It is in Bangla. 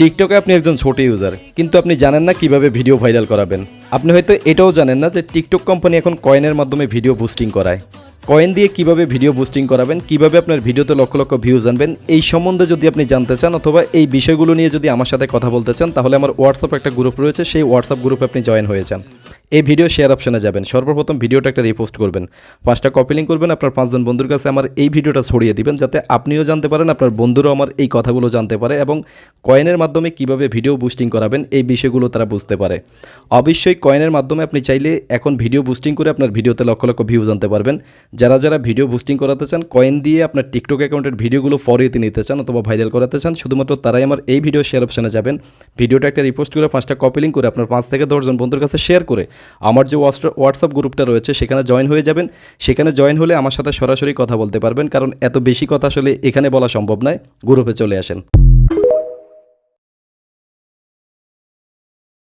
টিকটকে আপনি একজন ছোট ইউজার, কিন্তু আপনি জানেন না কিভাবে ভিডিও ভাইরাল করাবেন। আপনি হয়তো এটাও জানেন না যে টিকটক কোম্পানি এখন কয়েনের মাধ্যমে ভিডিও বুস্টিং করায়। কয়েন দিয়ে কিভাবে ভিডিও বুস্টিং করাবেন, কিভাবে আপনার ভিডিওতে লক্ষ লক্ষ ভিউজ আনবেন, এই সম্বন্ধে যদি আপনি জানতে চান অথবা এই বিষয়গুলো নিয়ে যদি আমার সাথে কথা বলতে চান, তাহলে আমার হোয়াটসঅ্যাপ একটা গ্রুপ রয়েছে, সেই হোয়াটসঅ্যাপ গ্রুপে আপনি জয়েন হয়ে যান। এই ভিডিও শেয়ার অপশনে যাবেন, সর্বপ্রথম ভিডিওটা একটা রিপোস্ট করবেন, 5টা কপি লিঙ্ক করবেন, আপনার 5জন বন্ধুর কাছে আমার এই ভিডিওটা ছড়িয়ে দিবেন, যাতে আপনিও জানতে পারেন, আপনার বন্ধুরাও আমার এই কথাগুলো জানতে পারে এবং কয়েনের মাধ্যমে কিভাবে ভিডিও বুস্টিং করাবেন এই বিষয়গুলো তারা বুঝতে পারে। অবশ্যই কয়েনের মাধ্যমে আপনি চাইলে এখন ভিডিও বুস্টিং করে আপনার ভিডিওতে লক্ষ লক্ষ ভিউজ আনতে পারবেন। যারা যারা ভিডিও বুস্টিং করাতে চান, কয়েন দিয়ে আপনার টিকটক অ্যাকাউন্টের ভিডিওগুলো ফরিয়ে নিতে চান অথবা ভাইরাল করাতে চান, শুধুমাত্র তারাই আমার এই ভিডিও শেয়ার অপশনে যাবেন, ভিডিওটা একটা রিপোস্ট করে 5টা কপি লিঙ্ক করে আপনার 5 থেকে 10জন বন্ধুর কাছে শেয়ার করে আমার যে হোয়াটসঅ্যাপ গ্রুপটা রয়েছে সেখানে জয়েন হয়ে যাবেন। সেখানে জয়েন হলে আমার সাথে সরাসরি কথা বলতে পারবেন, কারণ এত বেশি কথা আসলে এখানে বলা সম্ভব নয়। গ্রুপে চলে আসেন।